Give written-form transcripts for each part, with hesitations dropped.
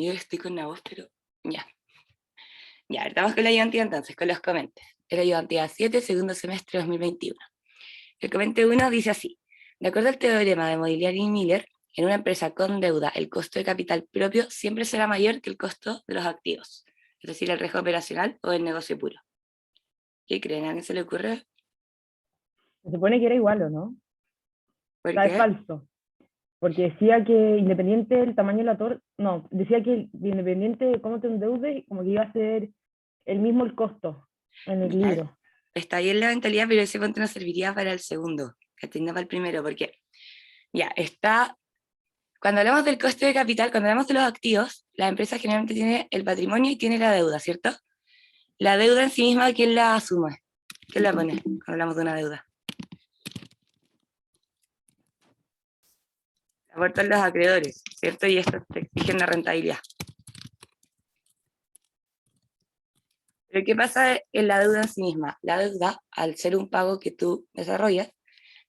Yo estoy con una voz, pero ya. Ya, estamos con la ayudantía entonces, con los comentes. Era ayudantía 7, segundo semestre 2021. El comente 1 dice así: de acuerdo al teorema de Modigliani y Miller, en una empresa con deuda, el costo de capital propio siempre será mayor que el costo de los activos, es decir, el riesgo operacional o el negocio puro. ¿Qué creen? ¿A quién se le ocurre? Se supone que era igual, ¿o no? O ¿Por sea, es qué? falso. Porque decía que independiente del tamaño de la torre, no, decía que independiente de cómo te endeudes, como que iba a ser el mismo el costo en el Ya, libro. está bien la mentalidad, pero ese punto no serviría para el segundo, que no para el primero, porque ya está. Cuando hablamos del coste de capital, cuando hablamos de los activos, la empresa generalmente tiene el patrimonio y tiene la deuda, ¿cierto? La deuda en sí misma, ¿quién la asume? ¿Quién la pone cuando hablamos de una deuda? La aportan los acreedores, ¿cierto? Y esto te exige una rentabilidad. Pero ¿qué pasa en la deuda en sí misma? La deuda, al ser un pago que tú desarrollas,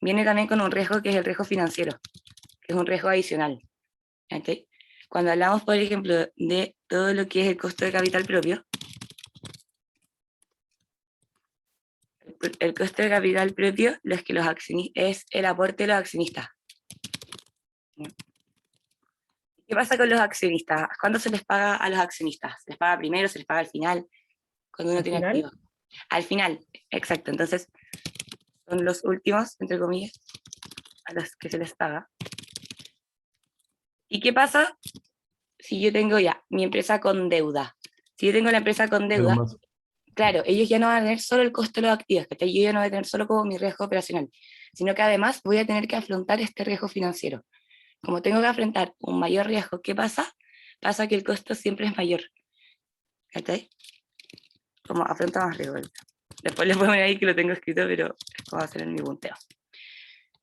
viene también con un riesgo que es el riesgo financiero, que es un riesgo adicional. ¿Okay? Cuando hablamos, por ejemplo, de todo lo que es el costo de capital propio, el costo de capital propio es el aporte de los accionistas. ¿Qué pasa con los accionistas? ¿Cuándo se les paga a los accionistas? ¿Se les paga primero, se les paga al final? Cuando uno Al tiene final, activos. Al final, exacto. Entonces, son los últimos, entre comillas, a los que se les paga. ¿Y qué pasa si yo tengo ya mi empresa con deuda? Si yo tengo la empresa con deuda, claro, ellos ya no van a tener solo el costo de los activos, que yo ya no voy a tener solo como mi riesgo operacional, sino que además voy a tener que afrontar este riesgo financiero. Como tengo que afrontar un mayor riesgo, ¿qué pasa? Pasa que el costo siempre es mayor. ¿Cachai? Como afronta más riesgo. Después les voy a poner ahí que lo tengo escrito, pero es como hacer en mi punteo.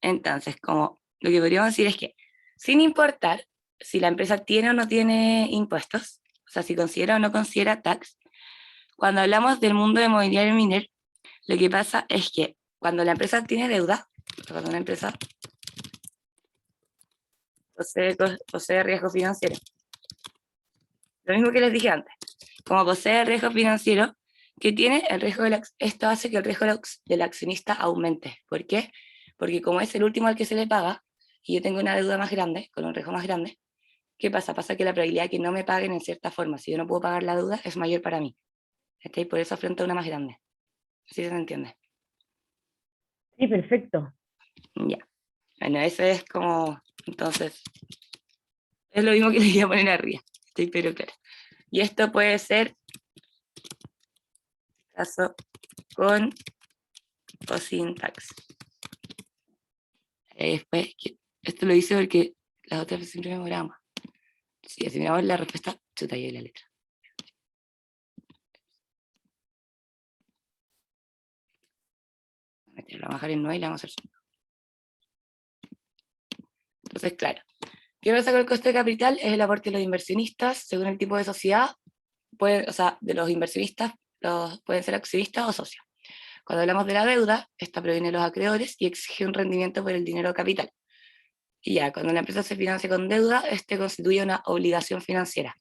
Entonces, como lo que podríamos decir es que, sin importar si la empresa tiene o no tiene impuestos, o sea, si considera o no considera tax, cuando hablamos del mundo de mobiliario miner, lo que pasa es que cuando la empresa tiene deuda, cuando una empresa posee riesgo financiero, lo mismo que les dije antes, como posee riesgo financiero, que tiene el riesgo esto hace que el riesgo del accionista aumente. ¿Por qué? Porque como es el último al que se le paga, y yo tengo una deuda más grande, con un riesgo más grande, ¿qué pasa? Pasa que la probabilidad de que no me paguen en cierta forma, si yo no puedo pagar la deuda, es mayor para mí. ¿Okay? Por eso afronta una más grande. ¿Sí se entiende? sí, perfecto. Ya. Bueno, eso es como, entonces, es lo mismo que le voy a poner arriba. Estoy pero claro. Y esto puede ser caso con o sin tax. Después, esto lo hice porque las otras veces siempre me demoraba más. Si así miramos la respuesta, chuta, yo la letra. La vamos a bajar en 9 y la vamos a hacer 5. Entonces, claro, ¿qué pasa con el coste de capital? Es el aporte de los inversionistas, según el tipo de sociedad, o sea, de los inversionistas, pueden ser accionistas o socios. Cuando hablamos de la deuda, esta proviene de los acreedores y exige un rendimiento por el dinero capital. Y ya, cuando la empresa se financia con deuda, este constituye una obligación financiera.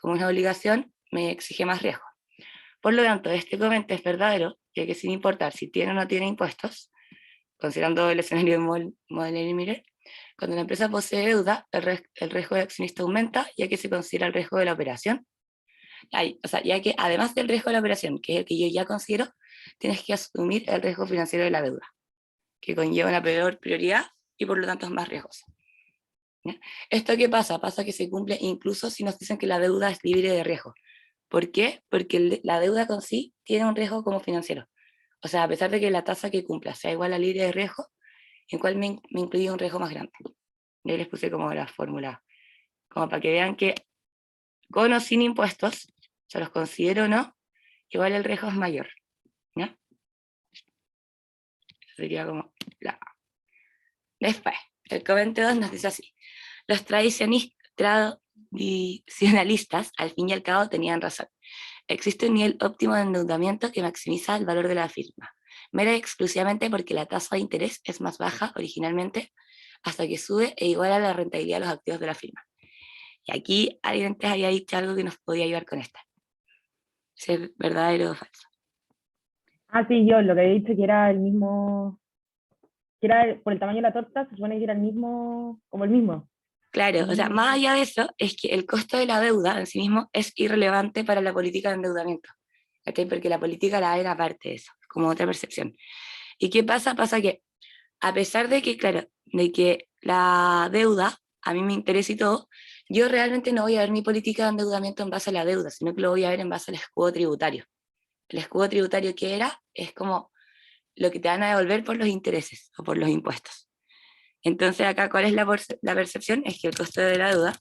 Como es una obligación, me exige más riesgo. Por lo tanto, este comentario es verdadero, ya que sin importar si tiene o no tiene impuestos, considerando el escenario de Model Miller, cuando la empresa posee deuda, el riesgo de accionista aumenta, ya que se considera el riesgo de la operación. O sea, ya que además del riesgo de la operación, que es el que yo ya considero, tienes que asumir el riesgo financiero de la deuda, que conlleva una peor prioridad y por lo tanto es más riesgoso. ¿Ya? ¿Esto qué pasa? Pasa que se cumple incluso si nos dicen que la deuda es libre de riesgo. ¿Por qué? Porque la deuda con sí tiene un riesgo como financiero. O sea, a pesar de que la tasa que cumpla sea igual a libre de riesgo, igual me incluye un riesgo más grande. Yo les puse como la fórmula, como para que vean que con o sin impuestos, se los considero o no, igual el riesgo es mayor. ¿Ya? Eso sería como la... Después, el comentario 2 nos dice así: los tradicionalistas, al fin y al cabo, tenían razón. Existe un nivel óptimo de endeudamiento que maximiza el valor de la firma, mera y exclusivamente porque la tasa de interés es más baja originalmente hasta que sube e iguala la rentabilidad de los activos de la firma. Y aquí alguien antes había dicho algo que nos podía ayudar con esta. Si es verdadero o falso. Ah, sí, yo lo que había dicho que era el mismo, que era por el tamaño de la torta, se supone que era el mismo, como el mismo. Claro, El o sea, mismo. más allá de eso, es que el costo de la deuda en sí mismo es irrelevante para la política de endeudamiento. ¿Cachai? Porque la política la era parte de eso, como otra percepción. ¿Y qué pasa? Pasa que, a pesar de que, claro, de que la deuda a mí me interesa y todo, yo realmente no voy a ver mi política de endeudamiento en base a la deuda, sino que lo voy a ver en base al escudo tributario. El escudo tributario que era es como lo que te van a devolver por los intereses o por los impuestos. Entonces acá, ¿cuál es la percepción? Es que el costo de la deuda,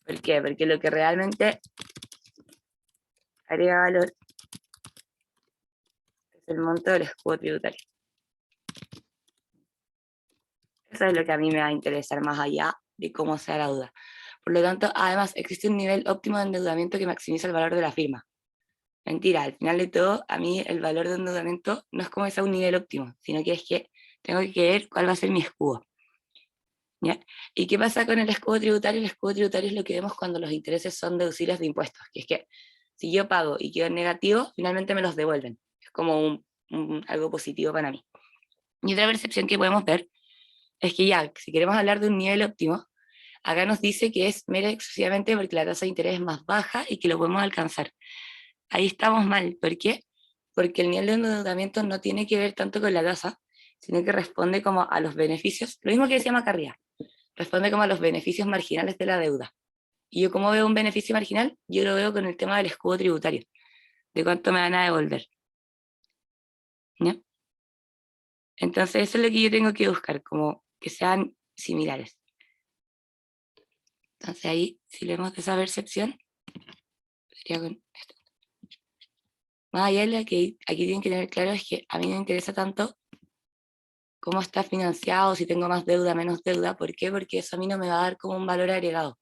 ¿por qué? Porque lo que realmente agrega valor es el monto del escudo tributario. Eso es lo que a mí me va a interesar más allá de cómo sea la deuda. Por lo tanto, además, existe un nivel óptimo de endeudamiento que maximiza el valor de la firma. Mentira, al final de todo, a mí el valor de endeudamiento no es como que sea un nivel óptimo, sino que es que tengo que ver cuál va a ser mi escudo. ¿Ya? ¿Y qué pasa con el escudo tributario? El escudo tributario es lo que vemos cuando los intereses son deducibles de impuestos, que es que si yo pago y quedo en negativo, finalmente me los devuelven. Es como algo positivo para mí. Y otra percepción que podemos ver es que ya, si queremos hablar de un nivel óptimo, acá nos dice que es mera y exclusivamente porque la tasa de interés es más baja y que lo podemos alcanzar. Ahí estamos mal. ¿Por qué? Porque el nivel de endeudamiento no tiene que ver tanto con la tasa, sino que responde como a los beneficios, lo mismo que decía Macarría, responde como a los beneficios marginales de la deuda. Y yo, ¿cómo veo un beneficio marginal? Yo lo veo con el tema del escudo tributario, de cuánto me van a devolver. ¿Ya? Entonces eso es lo que yo tengo que buscar, como que sean similares. Entonces ahí, si leemos de esa percepción, sería con esto. Más allá de lo que aquí tienen que tener claro es que a mí no me interesa tanto cómo está financiado, si tengo más deuda, menos deuda. ¿Por qué? Porque eso a mí no me va a dar como un valor agregado,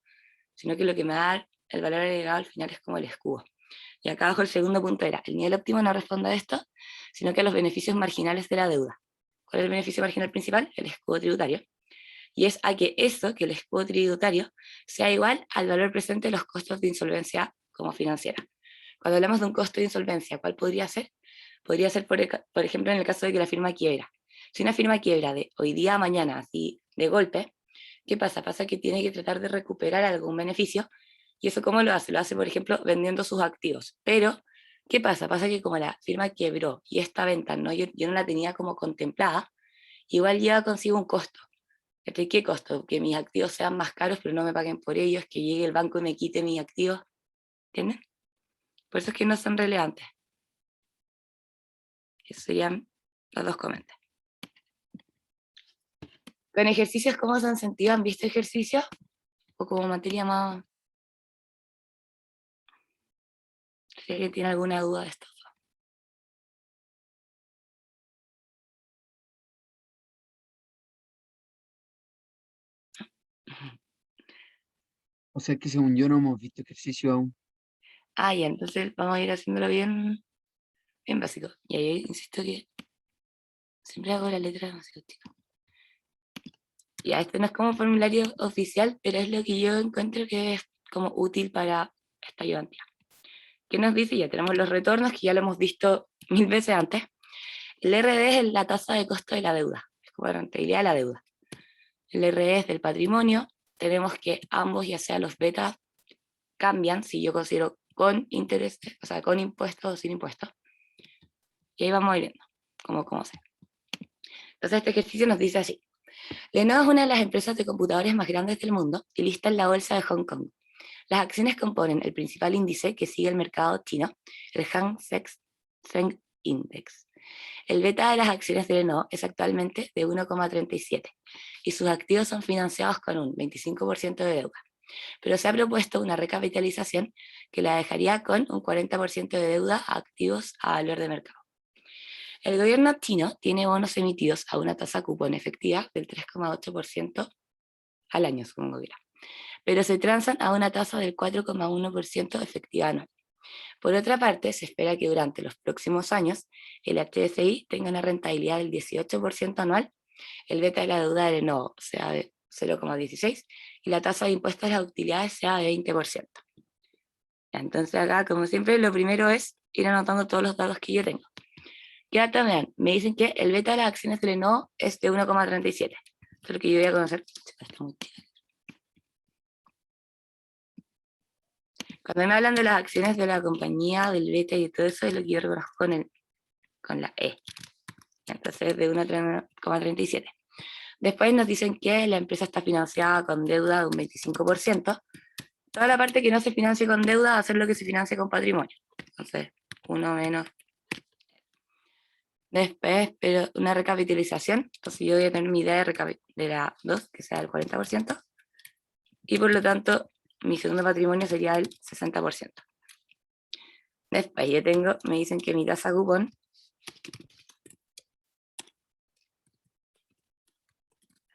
sino que lo que me va a dar el valor agregado al final es como el escudo. Y acá abajo el segundo punto era, el nivel óptimo no responde a esto, sino que a los beneficios marginales de la deuda. ¿Cuál es el beneficio marginal principal? El escudo tributario. Y es a que eso, que el escudo tributario, sea igual al valor presente de los costos de insolvencia como financiera. Cuando hablamos de un costo de insolvencia, ¿cuál podría ser? Podría ser, por ejemplo, en el caso de que la firma quiebra. Si una firma quiebra de hoy día a mañana, así de golpe, ¿qué pasa? Pasa que tiene que tratar de recuperar algún beneficio, y eso ¿cómo lo hace? Lo hace, por ejemplo, vendiendo sus activos. Pero, ¿qué pasa? Pasa que como la firma quebró y esta venta no, yo no la tenía como contemplada, igual lleva consigo un costo. ¿Qué costo? Que mis activos sean más caros, pero no me paguen por ellos, que llegue el banco y me quite mis activos. ¿Entienden? Por eso es que no son relevantes. Esos serían los dos comentarios. Con ejercicios, ¿cómo se han sentido? ¿Han visto ejercicios? ¿O como materia más? Si alguien tiene alguna duda de esto. O sea que según yo no hemos visto ejercicio aún. Ah, ya, entonces vamos a ir haciéndolo bien, bien básico. Y ahí insisto que siempre hago la letra demasiado chica. Ya, esto no es como formulario oficial, pero es lo que yo encuentro que es como útil para esta ayudantía. ¿Qué nos dice? Ya tenemos los retornos, que ya lo hemos visto 1000 veces antes. El RD es la tasa de costo de la deuda, es como la rentabilidad de la deuda. El RD es del patrimonio, tenemos que ambos, ya sea los betas, cambian si yo considero con interés, o sea, con impuestos o sin impuestos. Y ahí vamos a ir viendo cómo sea. Entonces este ejercicio nos dice así. Lenovo es una de las empresas de computadores más grandes del mundo y lista en la bolsa de Hong Kong. Las acciones componen el principal índice que sigue el mercado chino, el Hang Seng Index. El beta de las acciones de Lenovo es actualmente de 1,37 y sus activos son financiados con un 25% de deuda, pero se ha propuesto una recapitalización que la dejaría con un 40% de deuda a activos a valor de mercado. El gobierno chino tiene bonos emitidos a una tasa cupón efectiva del 3,8% al año, supongo que era, pero se transan a una tasa del 4,1% efectiva anual. Por otra parte, se espera que durante los próximos años el HSI tenga una rentabilidad del 18% anual, el beta de la deuda de Lenovo sea de 0,16 y la tasa de impuestos a las utilidades sea de 20%. Entonces acá, como siempre, lo primero es ir anotando todos los datos que yo tengo. Ya también me dicen que el beta de las acciones de Lenovo es de 1,37. Eso es lo que yo voy a conocer. Cuando me hablan de las acciones de la compañía, del beta y todo eso, es lo que yo reconozco con la E. Entonces es de 1,37. Después nos dicen que la empresa está financiada con deuda de un 25%. Toda la parte que no se financie con deuda va a ser lo que se financia con patrimonio. Entonces, 1 menos. Después, pero una recapitalización. Entonces yo voy a tener mi idea de la 2, que sea del 40%. Y por lo tanto, mi segundo patrimonio sería el 60%. Después yo tengo, me dicen que mi tasa cupón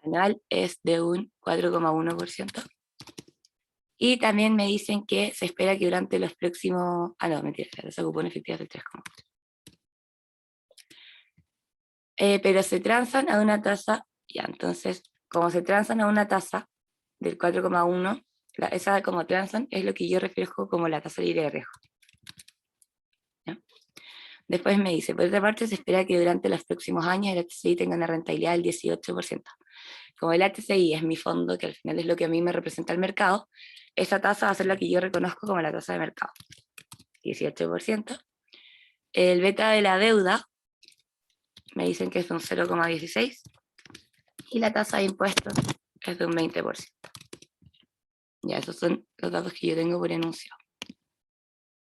anual es de un 4,1%. Y también me dicen que se espera que durante los próximos... no, mentira, la tasa cupón efectiva es del 3,8%. Pero se transan a una tasa, ya, entonces, como se transan a una tasa del 4,1, esa como transan es lo que yo reflejo como la tasa libre de riesgo. ¿Ya? Después me dice, por otra parte, se espera que durante los próximos años el HCI tenga una rentabilidad del 18%. Como el HCI es mi fondo, que al final es lo que a mí me representa el mercado, esa tasa va a ser la que yo reconozco como la tasa de mercado. 18%. El beta de la deuda, me dicen que es un 0,16, y la tasa de impuestos es de un 20%. Ya, esos son los datos que yo tengo por enunciado.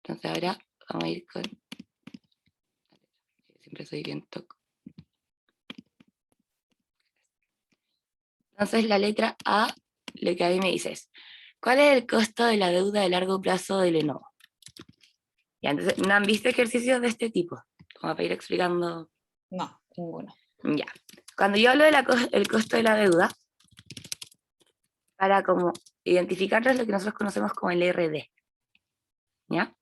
Entonces ahora vamos a ir con... Siempre soy bien toco. Entonces la letra A, lo que a mí me dice es, ¿cuál es el costo de la deuda de largo plazo de Lenovo? Ya, entonces, ¿no han visto ejercicios de este tipo? Como para ir explicando. No, ninguno. Ya. Cuando yo hablo del costo de la deuda, para como identificarlo es lo que nosotros conocemos como el RD. ¿Ya?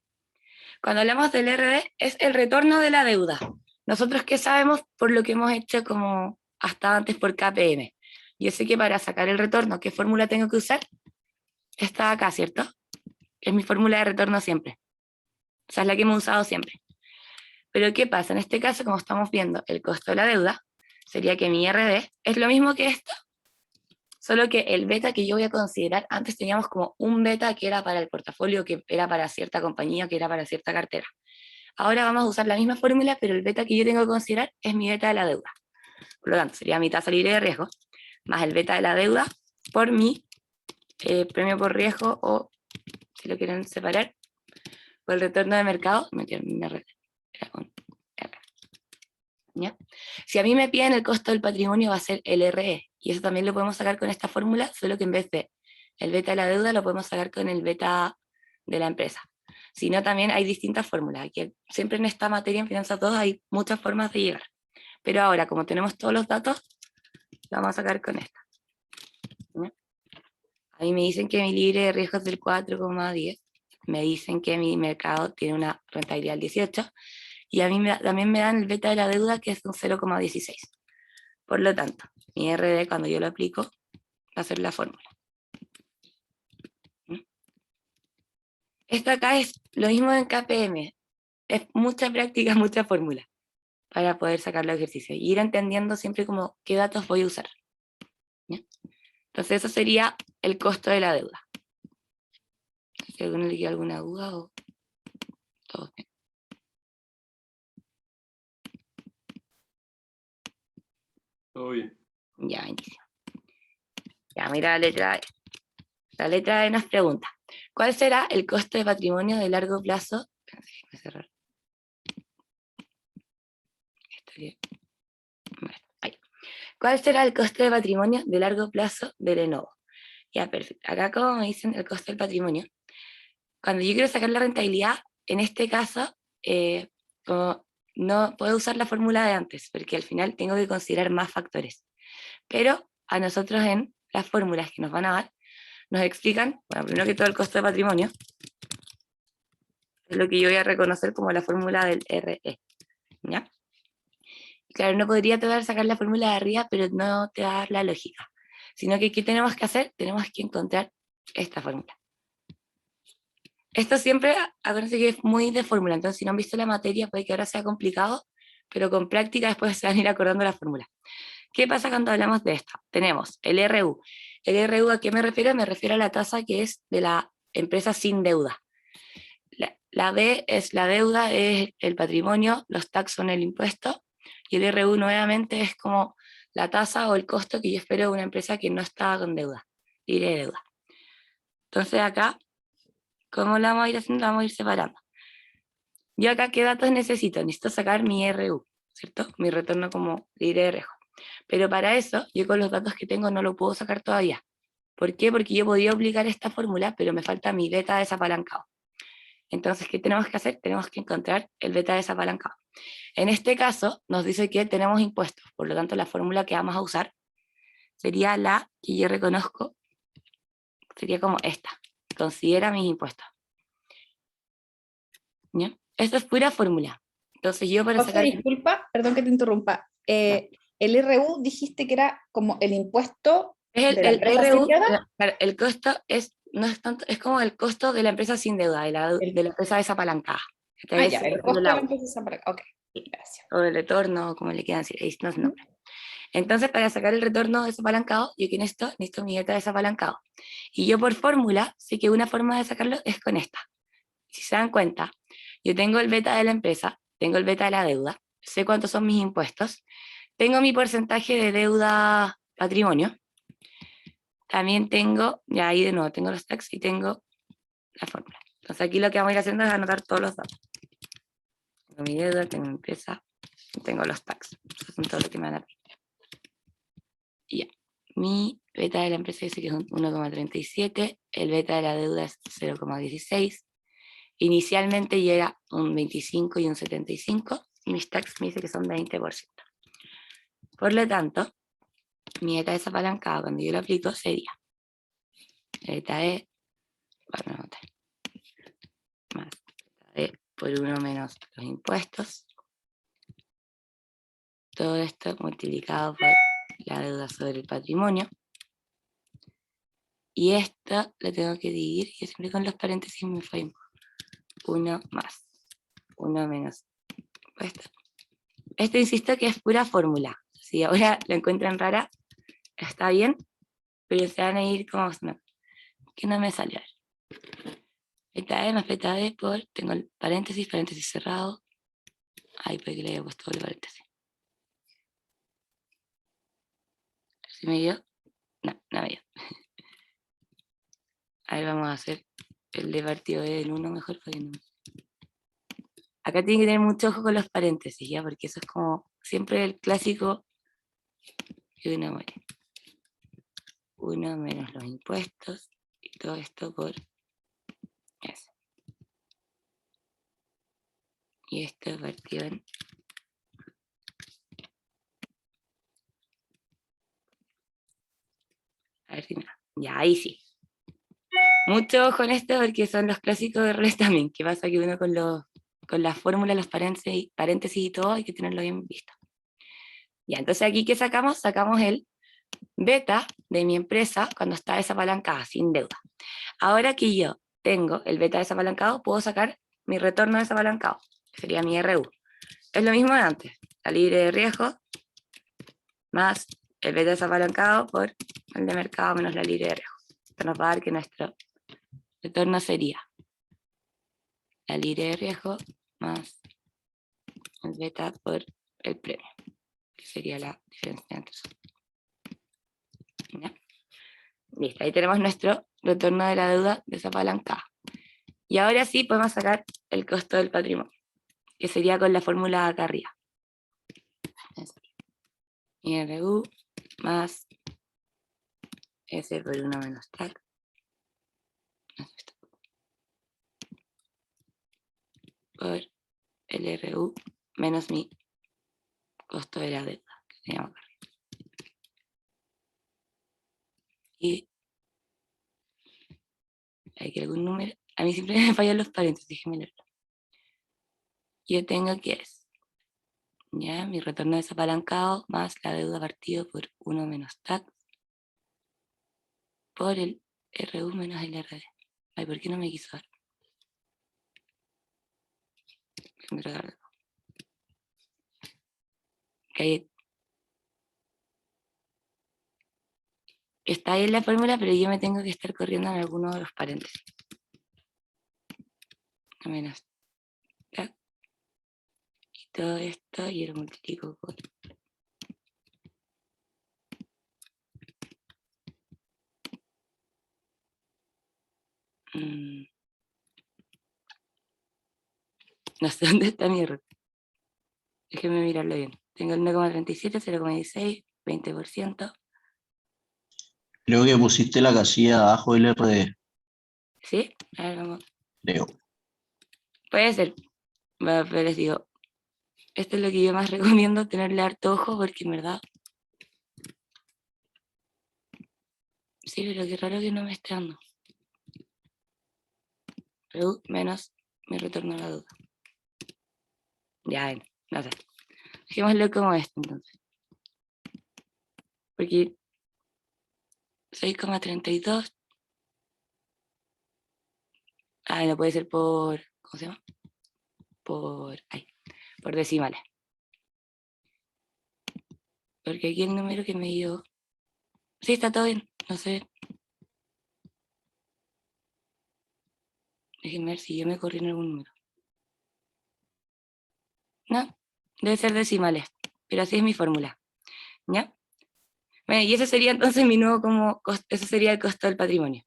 Cuando hablamos del RD es el retorno de la deuda. Nosotros qué sabemos por lo que hemos hecho como hasta antes por KPM. Yo sé que para sacar el retorno, ¿qué fórmula tengo que usar? Está acá, ¿cierto? Es mi fórmula de retorno siempre. O sea, es la que hemos usado siempre. Pero ¿qué pasa? En este caso, como estamos viendo el costo de la deuda, sería que mi RD es lo mismo que esto, solo que el beta que yo voy a considerar, antes teníamos como un beta que era para el portafolio, que era para cierta compañía, que era para cierta cartera. Ahora vamos a usar la misma fórmula, pero el beta que yo tengo que considerar es mi beta de la deuda. Por lo tanto, sería mi tasa libre de riesgo, más el beta de la deuda, por mi premio por riesgo, o si lo quieren separar, por el retorno de mercado, ¿ya? Si a mí me piden el costo del patrimonio va a ser el RE, y eso también lo podemos sacar con esta fórmula, solo que en vez de el beta de la deuda lo podemos sacar con el beta de la empresa. Si no, también hay distintas fórmulas. Aquí, siempre en esta materia en Finanzas 2 hay muchas formas de llegar. Pero ahora, como tenemos todos los datos, lo vamos a sacar con esta. ¿Ya? A mí me dicen que mi libre de riesgo es del 4,10. Me dicen que mi mercado tiene una rentabilidad del 18. Y a mí también me dan el beta de la deuda, que es un 0,16. Por lo tanto, mi RD, cuando yo lo aplico, va a ser la fórmula. Esto acá es lo mismo en KPM. Es mucha práctica, mucha fórmula para poder sacar los ejercicios y ir entendiendo siempre como qué datos voy a usar. ¿Ya? Entonces eso sería el costo de la deuda. Si alguno le queda alguna duda o todo bien. Todo bien. Ya, buenísimo. Ya, mira la letra E. La letra E nos pregunta, ¿cuál será el costo de patrimonio de largo plazo? Déjame cerrar. ¿Cuál será el costo de patrimonio de largo plazo de Lenovo? Ya, perfecto. Acá como me dicen el costo del patrimonio, cuando yo quiero sacar la rentabilidad, en este caso, como no puedo usar la fórmula de antes, porque al final tengo que considerar más factores. Pero a nosotros en las fórmulas que nos van a dar, nos explican, bueno, primero que todo el costo de patrimonio, Es lo que yo voy a reconocer como la fórmula del RE, ¿ya? Claro, no podría tratar de sacar la fórmula de arriba, pero no te va a dar la lógica. Sino que, ¿qué tenemos que hacer? Tenemos que encontrar esta fórmula. Esto siempre, acuérdense que es muy de fórmula, entonces si no han visto la materia puede que ahora sea complicado, pero con práctica después se van a ir acordando la fórmula. ¿Qué pasa cuando hablamos de esto? Tenemos el RU. ¿El RU a qué me refiero? Me refiero a la tasa que es de la empresa sin deuda. La D es la deuda, es el patrimonio, los tax son el impuesto, y el RU nuevamente es como la tasa o el costo que yo espero de una empresa que no está con deuda, libre de deuda. Entonces acá, ¿cómo lo vamos a ir haciendo? Lo vamos a ir separando. Yo acá, ¿qué datos necesito? Necesito sacar mi RU, ¿cierto? Mi retorno como libre de riesgo. Pero para eso, yo con los datos que tengo no lo puedo sacar todavía. ¿Por qué? Porque yo podía aplicar esta fórmula, pero me falta mi beta desapalancado. Entonces, ¿qué tenemos que hacer? Tenemos que encontrar el beta desapalancado. En este caso, nos dice que tenemos impuestos, por lo tanto, la fórmula que vamos a usar sería la que yo reconozco, sería como esta. Considera mis impuestos. ¿Ya? Esto es pura fórmula. Entonces, yo para José, sacar... disculpa, perdón que te interrumpa. El RU dijiste que era como el impuesto Es de la el empresa sin RU, deuda. el costo es, no es tanto, es como el costo de la empresa sin deuda, de la El- empresa desapalancada. Ah, ya, el costo de la La empresa sin deuda. Ok, gracias. o el retorno, como le quieran decir, ahí no es Ujú. nombre. Entonces, para sacar el retorno desapalancado, yo que necesito mi beta desapalancado. Y yo por fórmula, sé que una forma de sacarlo es con esta. Si se dan cuenta, yo tengo el beta de la empresa, tengo el beta de la deuda, sé cuántos son mis impuestos, tengo mi porcentaje de deuda patrimonio, también tengo, ya ahí de nuevo, tengo los tax y tengo la fórmula. Entonces aquí lo que vamos a ir haciendo es anotar todos los datos. Tengo mi deuda, tengo mi empresa, tengo los tax. Eso son todo lo que me van a pedir. Y ya. Mi beta de la empresa dice que es un 1,37, el beta de la deuda es 0,16. Inicialmente llega un 25 y un 75, y mis tax me dice que son 20%. Por lo tanto, mi beta desapalancada cuando yo lo aplico sería beta de, bueno, más beta de por 1 menos los impuestos, todo esto multiplicado por la deuda sobre el patrimonio, y esto lo tengo que dividir, y siempre con los paréntesis me fue 1 más 1 menos impuestos. Esto insisto que es pura fórmula, si ahora lo encuentran rara, está bien, pero se van a ir como, no, que no me salió. Beta E más beta D por, tengo el paréntesis, paréntesis cerrado, ahí puede que le haya puesto doble paréntesis. ¿Si me dio? No, no me dio. Ahí vamos a hacer el de partido E en 1 mejor para que no. Acá tienen que tener mucho ojo con los paréntesis, ¿ya? Porque eso es como siempre el clásico que uno muere. 1 menos los impuestos y todo esto por eso. Y esto es partido en... A ver si me da. Ya, ahí sí. Mucho ojo en esto porque son los clásicos errores también, que pasa que uno con las fórmulas, los paréntesis y todo, hay que tenerlo bien visto. Ya, entonces aquí, ¿qué sacamos? Sacamos el beta de mi empresa cuando está desapalancada, sin deuda. Ahora que yo tengo el beta desapalancado, puedo sacar mi retorno desapalancado, que sería mi RU. Es lo mismo de antes, la libre de riesgo más el beta desapalancado por el de mercado menos la libre de riesgo. Esto nos va a dar que nuestro retorno sería la libre de riesgo más el beta por el premio, que sería la diferencia entre esos. ¿Ya? Listo, ahí tenemos nuestro retorno de la deuda desapalancada. Y ahora sí podemos sacar el costo del patrimonio, que sería con la fórmula acá arriba. IRU más S por 1 menos TAC. Por el RU menos mi costo de la deuda, que se llama acá arriba. Y hay que algún número. A mí siempre me fallan los paréntesis, déjenme leerlo. yo tengo que es, ya, mi retorno desapalancado más la deuda partido por 1 menos tax por el RU menos el RD. Ay, ¿por qué no me quiso dar? Déjame tratar de- Ok. Está ahí en la fórmula, pero yo me tengo que estar corriendo en alguno de los paréntesis. Menos tax. Y todo esto y lo multiplico por... No sé dónde está mi error. Déjenme mirarlo bien. Tengo el 1,37, 0,16, 20%. Creo que pusiste la casilla abajo del RD, ¿Sí? A ver, vamos. creo. Puede ser. Bueno, pero les digo, esto es lo que yo más recomiendo, tenerle harto ojo, porque en verdad... Sí, pero qué raro que no me esté dando. RU menos mi retorno a la duda. Ya, no sé. Dejémoslo como esto, entonces. Porque 6,32... Ah, no puede ser por... ¿Cómo se llama? Por decimales. Porque aquí el número que me dio... Sí, está todo bien. No sé. Déjenme ver si yo me corrí en algún número. No, debe ser decimales. Pero así es mi fórmula. ¿Ya? Bueno, y ese sería entonces mi nuevo ese sería el costo del patrimonio.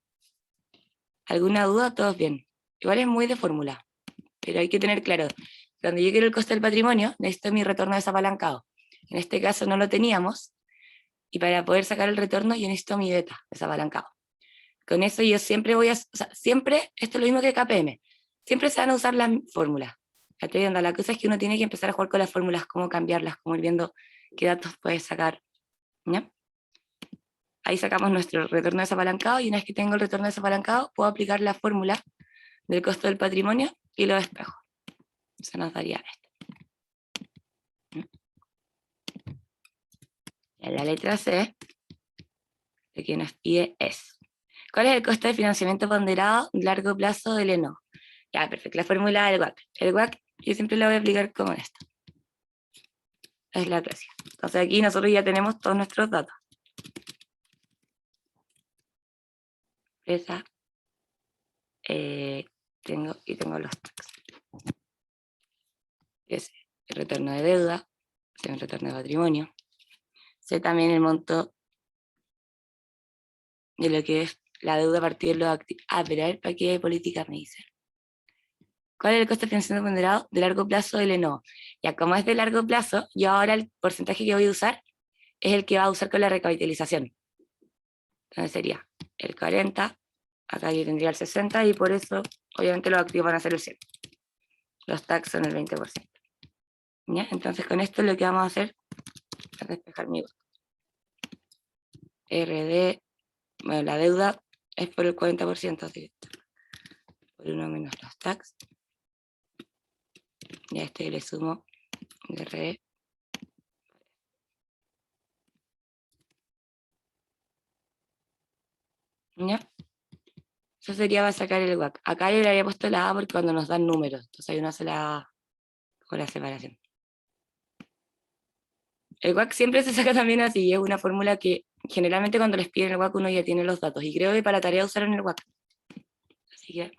¿Alguna duda? Todos bien. Igual es muy de fórmula, pero hay que tener claro, cuando yo quiero el costo del patrimonio, necesito mi retorno desapalancado. En este caso no lo teníamos, y para poder sacar el retorno yo necesito mi beta desapalancado. Con eso yo siempre voy a, o sea, siempre, esto es lo mismo que KPM, siempre se van a usar las fórmulas. La cosa es que uno tiene que empezar a jugar con las fórmulas, cómo cambiarlas, cómo ir viendo qué datos puedes sacar. ¿Ya? Ahí sacamos nuestro retorno desapalancado, y una vez que tengo el retorno desapalancado, puedo aplicar la fórmula del costo del patrimonio y lo despejo. Se nos daría esto. En la letra C, lo que nos pide es, ¿cuál es el costo de financiamiento ponderado a largo plazo del ENO? Ya, perfecto, la fórmula del WACC. El WACC yo siempre la voy a aplicar como esto. Es la clásica. Entonces aquí nosotros ya tenemos todos nuestros datos. Esa, tengo los tax. Es el retorno de deuda, el retorno de patrimonio. Sé también el monto de lo que es la deuda a partir de los activos. Ah, pero a ver, ¿para qué política me dicen? ¿Cuál es el costo de financiamiento ponderado de largo plazo del ENO? Ya, como es de largo plazo, yo ahora el porcentaje que voy a usar es el que va a usar con la recapitalización. Entonces sería el 40, acá yo tendría el 60, y por eso obviamente los activos van a ser el 100. Los tax son el 20%. ¿Ya? Entonces con esto lo que vamos a hacer es despejar mi RD, bueno, la deuda es por el 40%, así que por 1 menos los tax. Y a este le sumo el RD. ¿Ya? Eso sería para sacar el WACC. Acá yo le había puesto la A porque cuando nos dan números, entonces hay una sola con la separación. El WACC siempre se saca también así, es una fórmula que generalmente cuando les piden el WACC uno ya tiene los datos, y creo que para tarea usaron el WACC. Así que...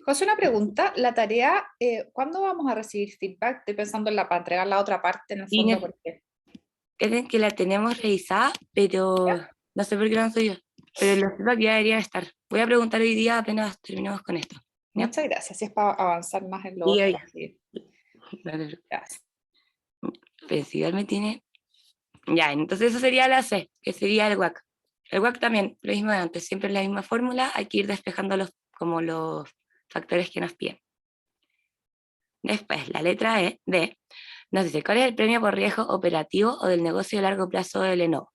José, una pregunta. La tarea, ¿cuándo vamos a recibir feedback? Estoy pensando en para entregar la otra parte en el Y fondo. Porque... creen que la tenemos revisada, pero no sé por qué no soy yo. Pero los feedback ya deberían estar. Voy a preguntar hoy día apenas terminemos con esto. ¿Ya? Muchas gracias. Si es para avanzar más en lo Sí, otro. oye. Sí. Gracias. Pero si igual me tiene... Ya, entonces eso sería la C, que sería el WACC. El WACC también, lo mismo de antes, siempre es la misma fórmula, hay que ir despejando como los factores que nos piden. Después, la letra D, nos dice, ¿cuál es el premio por riesgo operativo o del negocio de largo plazo del ENO?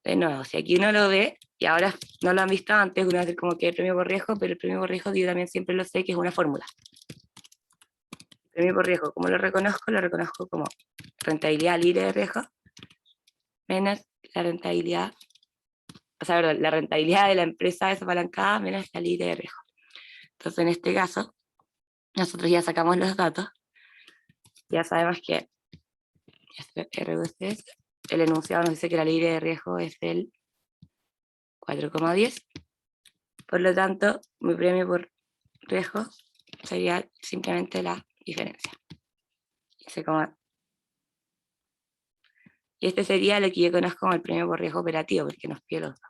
De nuevo, si aquí uno lo ve, y ahora no lo han visto antes, una vez como que el premio por riesgo, pero el premio por riesgo yo también siempre lo sé que es una fórmula. El premio por riesgo, ¿cómo lo reconozco? Lo reconozco como rentabilidad libre de riesgo menos la rentabilidad, o sea, perdón, la rentabilidad de la empresa desapalancada menos la libre de riesgo. Entonces, en este caso, nosotros ya sacamos los datos, ya sabemos que RUSS, el enunciado nos dice que la libre de riesgo es del 4,10, por lo tanto, mi premio por riesgo sería simplemente la diferencia. Y este sería lo que yo conozco como el premio por riesgo operativo, porque nos pide los dos.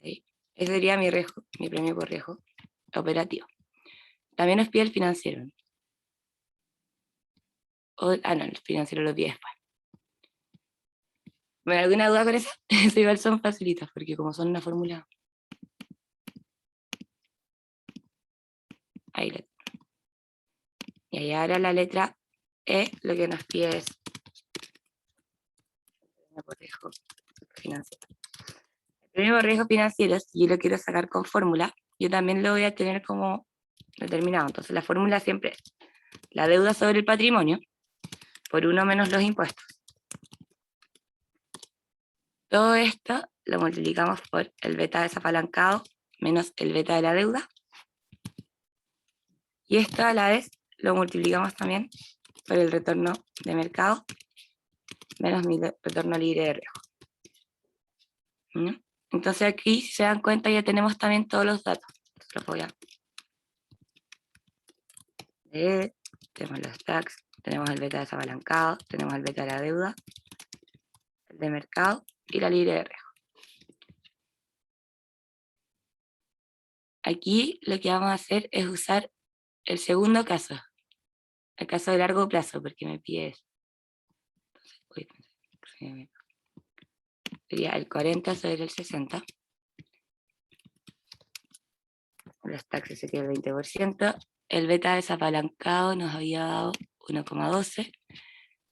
¿Sí? Ese sería mi premio por riesgo operativo. También nos pide el financiero. No, el financiero lo pide después. ¿Me alguna duda con eso? Eso igual son facilitas, porque como son una fórmula... Ahí le... Y ahí ahora la letra E, lo que nos pide es el premio por riesgo financiero. El premio por riesgo financiero, si yo lo quiero sacar con fórmula, yo también lo voy a tener como determinado. Entonces la fórmula siempre es la deuda sobre el patrimonio por 1 menos los impuestos. Todo esto lo multiplicamos por el beta desapalancado menos el beta de la deuda. Y esto a la vez lo multiplicamos también por el retorno de mercado menos mi retorno libre de riesgo. ¿no? Entonces aquí, si se dan cuenta, ya tenemos también todos los datos. Los voy a leer. Tenemos los tax, tenemos el beta desapalancado, tenemos el beta de la deuda, el de mercado y la libre de riesgo. Aquí lo que vamos a hacer es usar el segundo caso, el caso de largo plazo, porque me pide eso. Entonces, sería el 40 sobre el 60. Los taxes sería el 20%. El beta desapalancado nos había dado 1,12.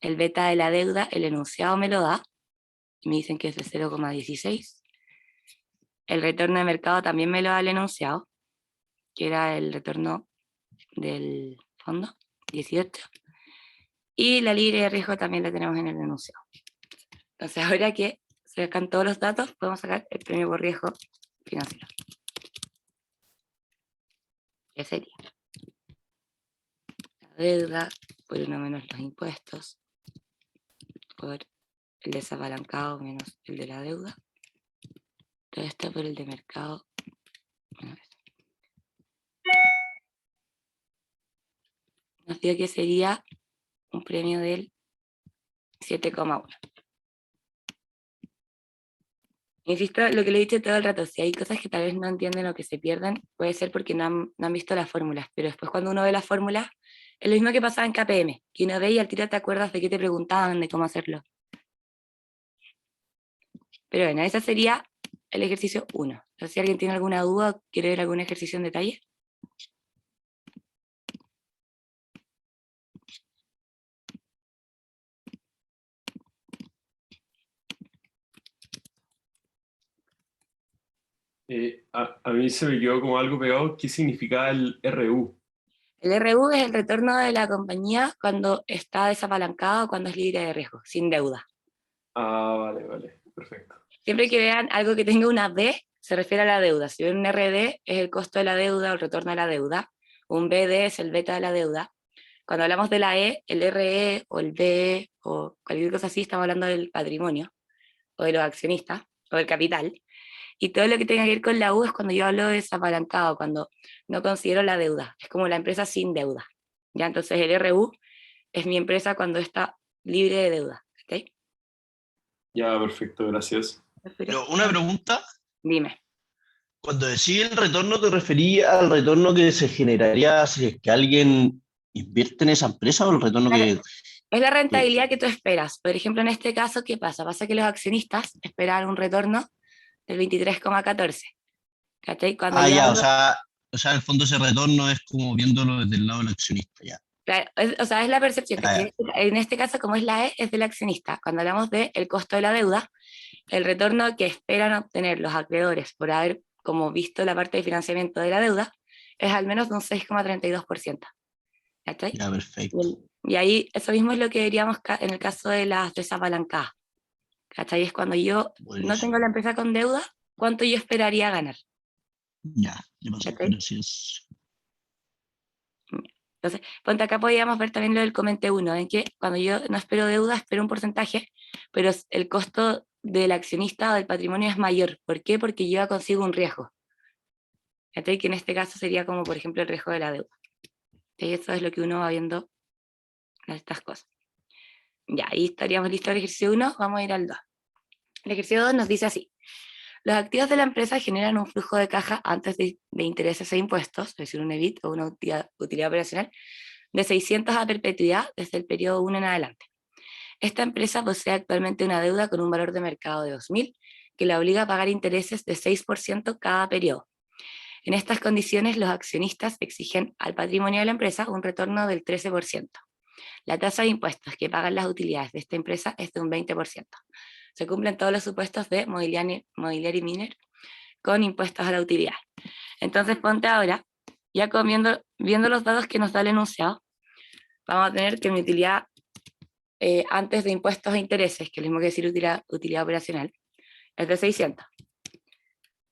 El beta de la deuda, el enunciado me lo da. Y me dicen que es de 0,16. El retorno de mercado también me lo da el enunciado, que era el retorno del fondo, 18. Y la libre de riesgo también la tenemos en el enunciado. Entonces ahora que se sacan todos los datos, podemos sacar el premio por riesgo financiero. ¿Qué sería? La deuda por 1 menos los impuestos, por el desapalancado menos el de la deuda, todo esto por el de mercado menos esto. Nos dio que sería un premio del 7,1. Insisto, lo que le he dicho todo el rato, si hay cosas que tal vez no entienden o que se pierden, puede ser porque no han visto las fórmulas, pero después cuando uno ve las fórmulas, es lo mismo que pasaba en KPM, que uno ve y al tiro te acuerdas de qué te preguntaban, de cómo hacerlo. Pero bueno, ese sería el ejercicio 1. Entonces, si alguien tiene alguna duda, quiere ver algún ejercicio en detalle. A mí se me quedó como algo pegado. ¿Qué significaba el RU? El RU es el retorno de la compañía cuando está desapalancada o cuando es libre de riesgo, sin deuda. Ah, vale, perfecto. Siempre que vean algo que tenga una B, se refiere a la deuda. Si ven un RD, es el costo de la deuda o el retorno de la deuda. Un BD es el beta de la deuda. Cuando hablamos de la E, el RE o el BE o cualquier cosa así, estamos hablando del patrimonio, o de los accionistas, o del capital. Y todo lo que tenga que ver con la U es cuando yo hablo de desapalancado, cuando no considero la deuda. Es como la empresa sin deuda. ¿Ya? Entonces el RU es mi empresa cuando está libre de deuda. ¿Okay? Ya, perfecto, gracias. Pero una pregunta, Dime. cuando decís el retorno, ¿te referías al retorno que se generaría si es que alguien invierte en esa empresa o el retorno Claro. Es la rentabilidad que tú esperas. Por ejemplo, en este caso, ¿qué pasa? Pasa que los accionistas esperan un retorno del 23,14. ¿Cachai? Cuando yo ya, hablo, o sea, en el fondo ese retorno es como viéndolo desde el lado del accionista, ya. Claro, o sea, es la percepción. Ah, ya. En este caso, como es la E, es del accionista. Cuando hablamos del costo de la deuda, el retorno que esperan obtener los acreedores por haber como visto la parte de financiamiento de la deuda es al menos de un 6,32%. ¿Cachai? Ya, perfecto. Y ahí eso mismo es lo que diríamos en el caso de las desapalancadas. ¿Cachai? Es cuando yo no Buenísimo. tengo la empresa con deuda, ¿cuánto yo esperaría ganar? Ya, ya pasó. ¿Cachai? Gracias. Entonces, ponte acá podríamos ver también lo del comente 1, en que cuando yo no espero deuda, espero un porcentaje, pero el costo del accionista o del patrimonio es mayor. ¿Por qué? Porque yo consigo un riesgo. ¿Cachai? Que en este caso sería como, por ejemplo, el riesgo de la deuda. ¿Cachai? Eso es lo que uno va viendo en estas cosas. Ya, ahí estaríamos listos al ejercicio 1, vamos a ir al 2. El ejercicio 2 nos dice así: los activos de la empresa generan un flujo de caja antes de intereses e impuestos, es decir, un EBIT o una utilidad operacional, de 600 a perpetuidad desde el periodo 1 en adelante. Esta empresa posee actualmente una deuda con un valor de mercado de 2.000, que la obliga a pagar intereses de 6% cada periodo. En estas condiciones, los accionistas exigen al patrimonio de la empresa un retorno del 13%. La tasa de impuestos que pagan las utilidades de esta empresa es de un 20%. Se cumplen todos los supuestos de Mobiliary Miner con impuestos a la utilidad. Entonces, ponte ahora, ya viendo los datos que nos da el enunciado, vamos a tener que mi utilidad antes de impuestos e intereses, que es lo mismo que decir utilidad operacional, es de 600.